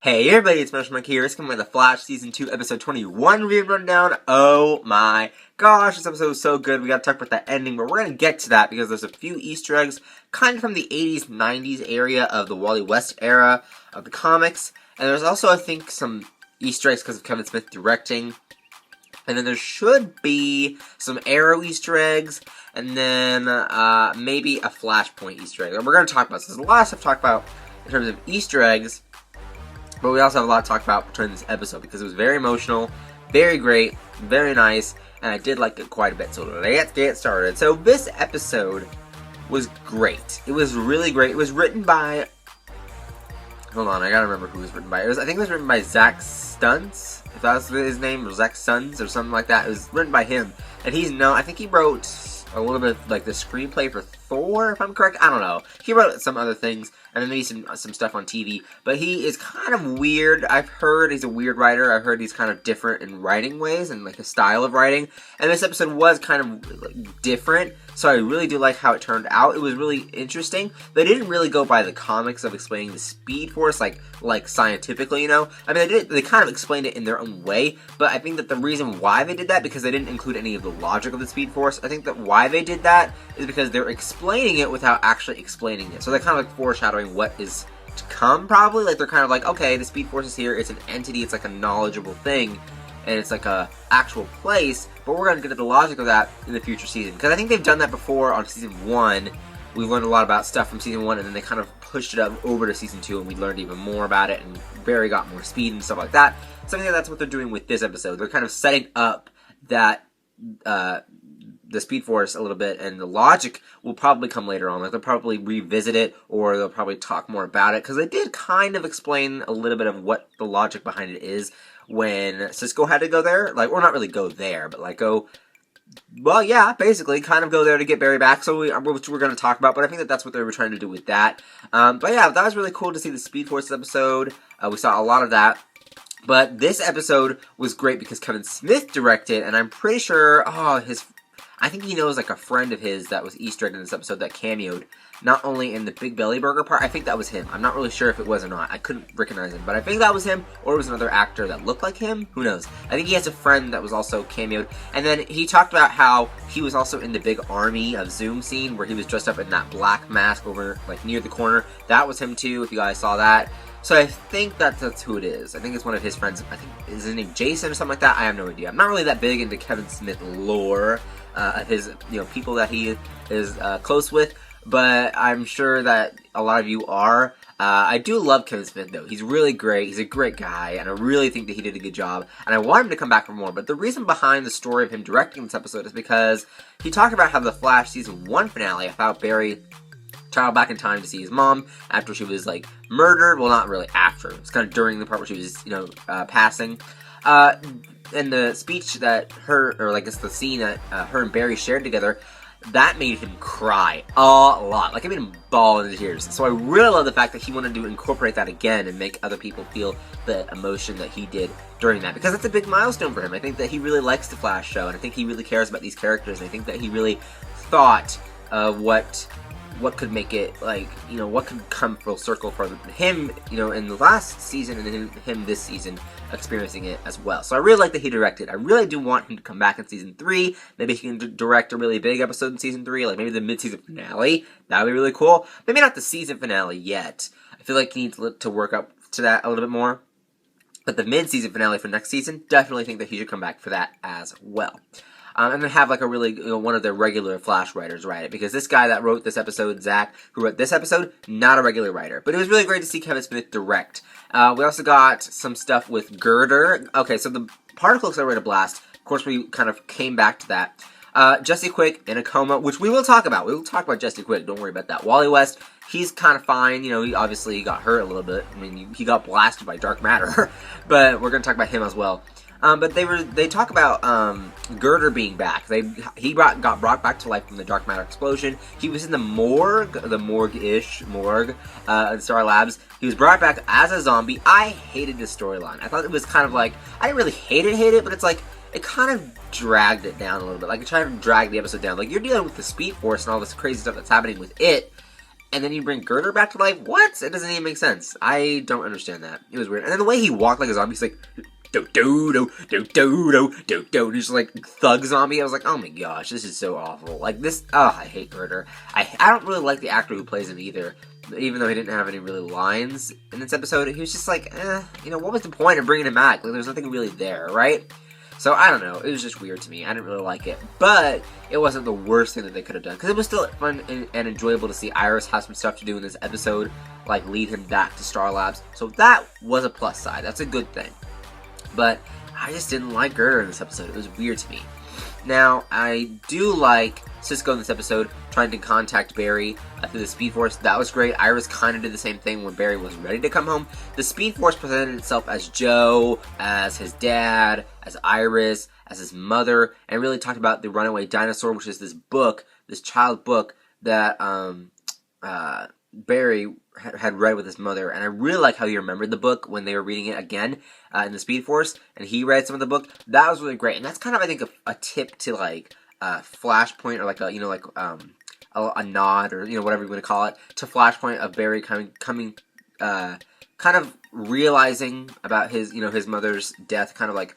Hey everybody, it's Mike here. It's coming with the Flash Season 2, Episode 21 review rundown. Oh my gosh, this episode was so good. We gotta talk about that ending, but we're gonna get to that because there's a few Easter eggs kind of from the 80s, 90s area of the Wally West era of the comics. And there's also, I think, some Easter eggs because of Kevin Smith directing. And then there should be some Arrow Easter eggs, and then maybe a Flashpoint Easter egg. And we're gonna talk about this. There's a lot of stuff to talk about in terms of Easter eggs. But we also have a lot to talk about during this episode because it was very emotional, very great, very nice, and I did like it quite a bit. So let's get started. So this episode was great. It was really great. It was written by... Hold on, I gotta remember who it was written by. I think it was written by Zach Stuntz, if that was his name, or Zach Stuntz, or something like that. It was written by him. And he's known, I think he wrote a little bit of, like, the screenplay for Thor, if I'm correct. I don't know. He wrote some other things, and then maybe some stuff on TV. But he is kind of weird. I've heard he's a weird writer. I've heard he's kind of different in writing ways, and, like, a style of writing. And this episode was kind of like, different, so I really do like how it turned out. It was really interesting. They didn't really go by the comics of explaining the Speed Force, like scientifically, you know? I mean, they kind of explained it in their own way, but I think that the reason why they did that, because they didn't include any of the logic of the Speed Force, I think that why they did that is because they're explaining it without actually explaining it. So they're kind of like foreshadowing what is to come, probably. Like, they're kind of like, okay, the Speed Force is here, it's an entity, it's like a knowledgeable thing, and it's like a actual place, but we're going to get at the logic of that in the future season. Because I think they've done that before on Season 1. We've learned a lot about stuff from Season 1, and then they kind of pushed it up over to Season 2, and we learned even more about it, and Barry got more speed and stuff like that. So I think that's what they're doing with this episode. They're kind of setting up that, the Speed Force a little bit, and the logic will probably come later on. Like, they'll probably revisit it, or they'll probably talk more about it, because they did kind of explain a little bit of what the logic behind it is when Cisco had to go there. Like, or not really go there, but like go... Well, yeah, basically, kind of go there to get Barry back, which we're going to talk about, but I think that that's what they were trying to do with that. But yeah, that was really cool to see the Speed Force episode. We saw a lot of that. But this episode was great because Kevin Smith directed, and I'm pretty sure, I think he knows, like, a friend of his that was Easter egg in this episode that cameoed, not only in the Big Belly Burger part, I think that was him. I'm not really sure if it was or not. I couldn't recognize him, but I think that was him, or it was another actor that looked like him. Who knows? I think he has a friend that was also cameoed, and then he talked about how he was also in the big army of Zoom scene, where he was dressed up in that black mask over, like, near the corner. That was him, too, if you guys saw that. So I think that's who it is. I think it's one of his friends. I think, is his name Jason or something like that? I have no idea. I'm not really that big into Kevin Smith lore, his, people that he is close with, but I'm sure that a lot of you are. I do love Kevin Smith, though. He's really great. He's a great guy, and I really think that he did a good job, and I want him to come back for more. But the reason behind the story of him directing this episode is because he talked about how the Flash Season 1 finale, about Barry traveled back in time to see his mom after she was, like, murdered. Well, not really after. It's kind of during the part where she was, passing. And the speech that the scene that her and Barry shared together, that made him cry a lot. Like, it made him bawl into tears. So I really love the fact that he wanted to incorporate that again and make other people feel the emotion that he did during that. Because that's a big milestone for him. I think that he really likes the Flash show, and I think he really cares about these characters. And I think that he really thought of what could make it, like, what could come full circle for him, in the last season, and then him this season experiencing it as well. So I really like that he directed. I really do want him to come back in Season 3. Maybe he can direct a really big episode in Season 3, like maybe the mid-season finale. That would be really cool. Maybe not the season finale yet. I feel like he needs to work up to that a little bit more. But the mid-season finale for next season, definitely think that he should come back for that as well. And then have, like, a really, one of their regular Flash writers write it. Because this guy that wrote this episode, Zach, who wrote this episode, not a regular writer. But it was really great to see Kevin Smith direct. We also got some stuff with Girder. Okay, so the particle accelerator blast, of course, we kind of came back to that. Jessie Quick in a coma, which we will talk about. We will talk about Jessie Quick, don't worry about that. Wally West, he's kind of fine. He obviously got hurt a little bit. I mean, he got blasted by dark matter. But we're going to talk about him as well. But they talk about Girder being back. He got brought back to life from the dark matter explosion. He was in the morgue in Star Labs. He was brought back as a zombie. I hated this storyline. I thought it was kind of like, I didn't really hate it, but it's like, it kind of dragged it down a little bit. Like, it tried to drag the episode down. Like, you're dealing with the Speed Force and all this crazy stuff that's happening with it, and then you bring Girder back to life? What? It doesn't even make sense. I don't understand that. It was weird. And then the way he walked like a zombie, he's like, do do do do do do do do, and he's just like thug zombie. I was like, oh my gosh, this is so awful. Like this, I hate Girder. I don't really like the actor who plays him either. Even though he didn't have any really lines in this episode, he was just like, what was the point of bringing him back? Like, there's nothing really there, right? So, I don't know. It was just weird to me. I didn't really like it. But it wasn't the worst thing that they could have done. Because it was still fun and enjoyable to see Iris have some stuff to do in this episode. Like, lead him back to Star Labs. So, that was a plus side. That's a good thing. But I just didn't like Girder in this episode. It was weird to me. Now, I do like Cisco in this episode trying to contact Barry through the Speed Force. That was great. Iris kind of did the same thing when Barry was ready to come home. The Speed Force presented itself as Joe, as his dad, as Iris, as his mother, and really talked about the Runaway Dinosaur, which is this book, this child book that Barry had read with his mother. And I really like how he remembered the book when they were reading it again in the Speed Force, and he read some of the book. That was really great, and that's kind of, I think, a tip to like Flashpoint, or like a nod, or whatever you want to call it, to Flashpoint of Barry coming kind of realizing about his his mother's death, kind of like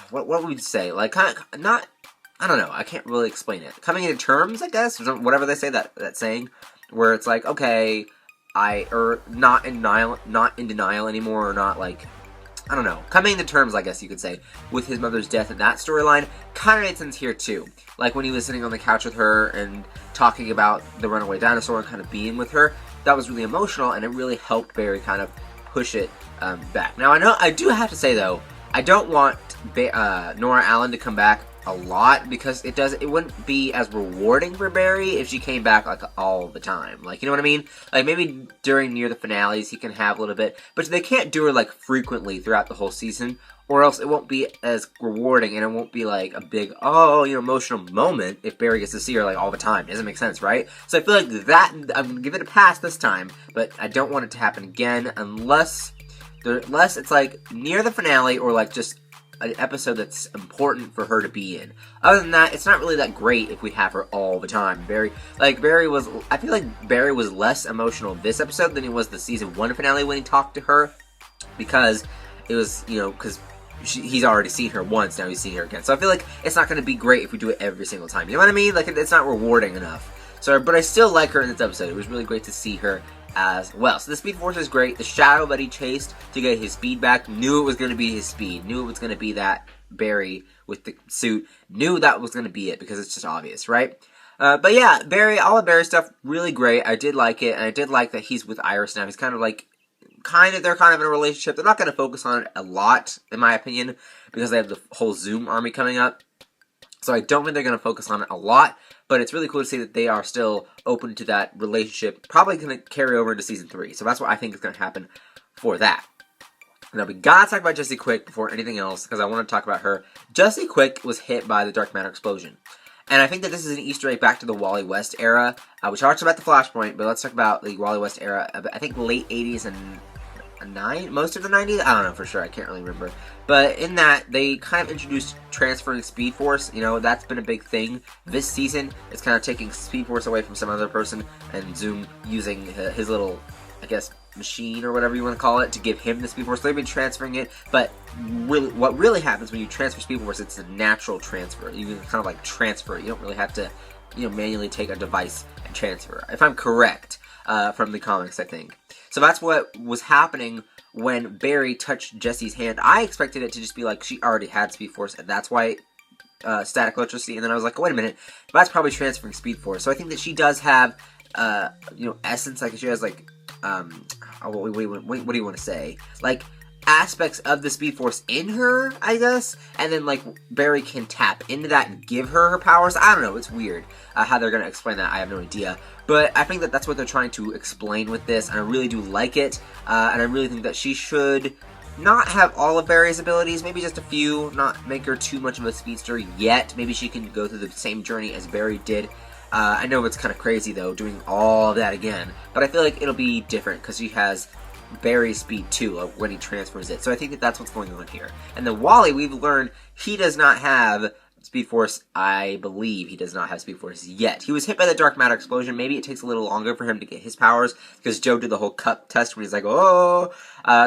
what would we say, like kind of not, I don't know, I can't really explain it, coming into terms, I guess, whatever they say, that saying where it's like, okay, not in denial anymore, or not like, I don't know, coming to terms, I guess you could say, with his mother's death. And that storyline kind of made sense here too. Like when he was sitting on the couch with her and talking about the runaway dinosaur and kind of being with her, that was really emotional, and it really helped Barry kind of push it back. Now, I do have to say though, I don't want Nora Allen to come back a lot, because it wouldn't be as rewarding for Barry if she came back like all the time. Like, you know what I mean? Like maybe during near the finales he can have a little bit, but they can't do her like frequently throughout the whole season, or else it won't be as rewarding, and it won't be like a big emotional moment if Barry gets to see her like all the time. It doesn't make sense, right? So I feel like that I'm gonna give it a pass this time, but I don't want it to happen again unless it's like near the finale, or like just an episode that's important for her to be in. Other than that, it's not really that great if we have her all the time. I feel like Barry was less emotional this episode than he was the season 1 finale when he talked to her, because it was, because he's already seen her once, now he's seeing her again. So I feel like it's not going to be great if we do it every single time. You know what I mean? Like, it's not rewarding enough. So, but I still like her in this episode. It was really great to see her as well. So the Speed Force is great. The shadow that he chased to get his speed back, knew it was going to be his speed, knew it was going to be that Barry with the suit, knew that was going to be it, because it's just obvious, right? But yeah, all the Barry stuff, really great. I did like it, and I did like that he's with Iris now. He's they're kind of in a relationship. They're not going to focus on it a lot, in my opinion, because they have the whole Zoom army coming up. So I don't think they're going to focus on it a lot, but it's really cool to see that they are still open to that relationship. Probably going to carry over into season 3. So that's what I think is going to happen for that. Now, we gotta talk about Jessie Quick before anything else, because I want to talk about her. Jessie Quick was hit by the dark matter explosion. And I think that this is an Easter egg back to the Wally West era. We talked about the Flashpoint, but let's talk about the Wally West era. I think late 80s and most of the 90s? I don't know for sure. I can't really remember. But in that, they kind of introduced transferring Speed Force. That's been a big thing this season. It's kind of taking Speed Force away from some other person, and Zoom using his little, I guess, machine or whatever you want to call it to give him the Speed Force. So they've been transferring it, but really, what really happens when you transfer Speed Force, it's a natural transfer. You can kind of like transfer it. You don't really have to, manually take a device and transfer. If I'm correct, from the comics, I think. So that's what was happening when Barry touched Jessie's hand. I expected it to just be like she already had Speed Force, and that's why static electricity. And then I was like, wait a minute, that's probably transferring Speed Force. So I think that she does have, essence. Like she has like, what do you want to say? Like aspects of the Speed Force in her, I guess. And then like Barry can tap into that and give her powers. I don't know. It's weird how they're going to explain that. I have no idea. But I think that that's what they're trying to explain with this, and I really do like it. And I really think that she should not have all of Barry's abilities, maybe just a few, not make her too much of a speedster yet. Maybe she can go through the same journey as Barry did. I know it's kind of crazy, though, doing all of that again, but I feel like it'll be different, because she has Barry's speed, too, of when he transfers it. So I think that that's what's going on here. And then Wally, we've learned he does not have Speed Force. I believe he does not have Speed Force yet. He was hit by the dark matter explosion. Maybe it takes a little longer for him to get his powers, because Joe did the whole cup test when he's like, oh.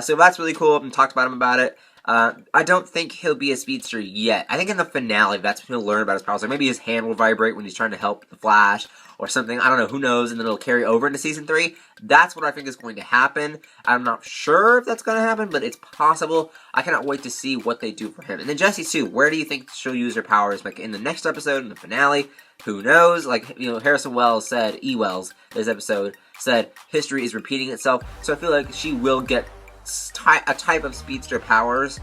So that's really cool, and talked about him about it. I don't think he'll be a speedster yet. I think in the finale, that's when he'll learn about his powers. Like maybe his hand will vibrate when he's trying to help the Flash or something. I don't know, who knows, and then it'll carry over into Season 3. That's what I think is going to happen. I'm not sure if that's going to happen, but it's possible. I cannot wait to see what they do for him. And then Jessie, too, where do you think she'll use her powers? Like in the next episode, in the finale? Who knows? Like, you know, Harrison Wells said, Wells, this episode, said history is repeating itself. So I feel like she will get a type of speedster powers,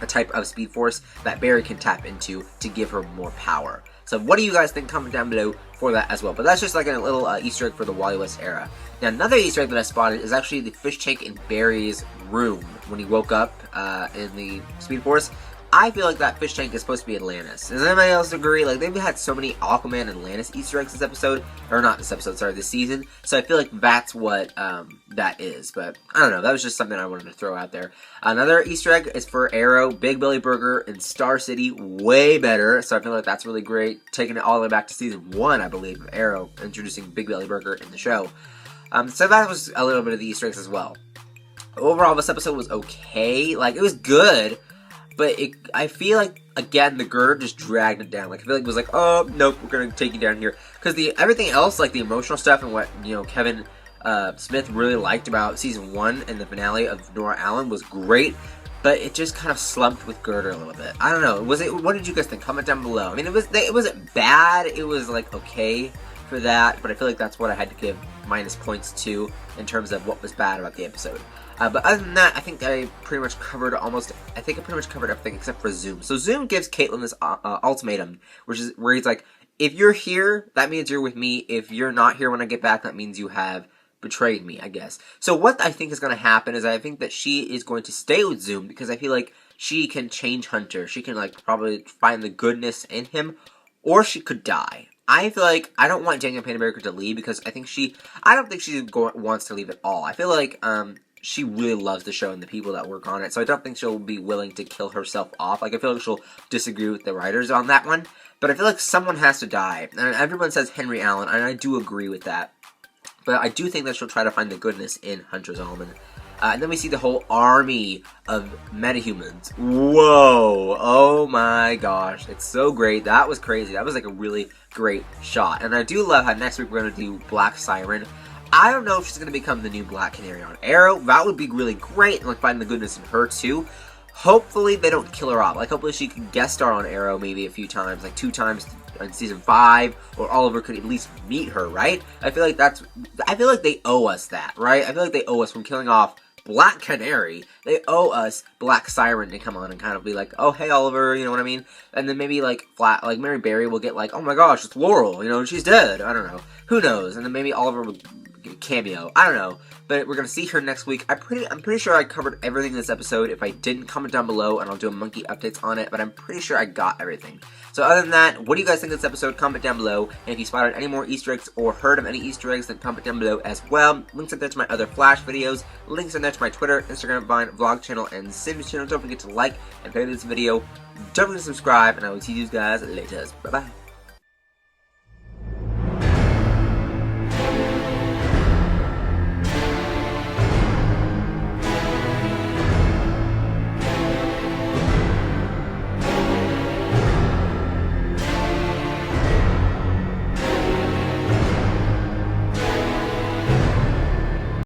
a type of Speed Force that Barry can tap into to give her more power. So what do you guys think? Comment down below for that as well. But that's just like a little Easter egg for the Wally West era. Now another Easter egg that I spotted is actually the fish tank in Barry's room when he woke up in the Speed Force. I feel like that fish tank is supposed to be Atlantis. Does anybody else agree? Like, they've had so many Aquaman and Atlantis Easter eggs this episode. Or not this episode, sorry, this season. So I feel like that's what that is. But, I don't know. That was just something I wanted to throw out there. Another Easter egg is for Arrow, Big Belly Burger, and Star City. Way better. So I feel like that's really great. Taking it all the way back to season 1, I believe, of Arrow. Introducing Big Belly Burger in the show. So that was a little bit of the Easter eggs as well. Overall, this episode was okay. Like, it was good. But I feel like, again, the Girder just dragged it down. Like, I feel like it was like, oh, nope, we're going to take you down here. Because everything else, like the emotional stuff and what, you know, Kevin Smith really liked about Season 1 and the finale of Nora Allen was great. But it just kind of slumped with Girder a little bit. I don't know. What did you guys think? Comment down below. I mean, it wasn't bad. It was, like, okay for that. But I feel like that's what I had to give minus points to in terms of what was bad about the episode. But other than that, I think I pretty much covered everything except for Zoom. So Zoom gives Caitlin this ultimatum, which is where he's like, if you're here, that means you're with me. If you're not here when I get back, that means you have betrayed me, I guess. So what I think is going to happen is I think that she is going to stay with Zoom because I feel like she can change Hunter. She can, like, probably find the goodness in him, or she could die. I feel like I don't want Danielle Panabaker to leave because I don't think she wants to leave at all. I feel like she really loves the show and the people that work on it, so I don't think she'll be willing to kill herself off. Like, I feel like she'll disagree with the writers on that one, but I feel like someone has to die, and everyone says Henry Allen, and I do agree with that, but I do think that she'll try to find the goodness in Hunter Zolomon. And then we see the whole army of metahumans. Whoa! Oh my gosh, it's so great. That was crazy. That was like a really great shot, and I do love how next week we're going to do Black Siren. I don't know if she's going to become the new Black Canary on Arrow. That would be really great, and like find the goodness in her too. Hopefully they don't kill her off. Like, hopefully she can guest star on Arrow maybe a few times, like 2 times in season 5, or Oliver could at least meet her, right? I feel like they owe us that, right? I feel like they owe us from killing off Black Canary. They owe us Black Siren to come on and kind of be like, oh, hey, Oliver, you know what I mean? And then maybe, like, Mary Berry will get like, oh my gosh, it's Laurel, you know, she's dead. I don't know. Who knows? And then maybe Oliver will get a cameo. I don't know. But we're going to see her next week. I'm pretty sure I covered everything in this episode. If I didn't, comment down below, and I'll do a monkey updates on it. But I'm pretty sure I got everything. So other than that, what do you guys think of this episode? Comment down below. And if you spotted any more Easter eggs or heard of any Easter eggs, then comment down below as well. Links are there to my other Flash videos. Links are there to my Twitter, Instagram, Vine, vlog channel, and Sims channel. Don't forget to like and favorite this video. Don't forget to subscribe, and I will see you guys later. Bye-bye.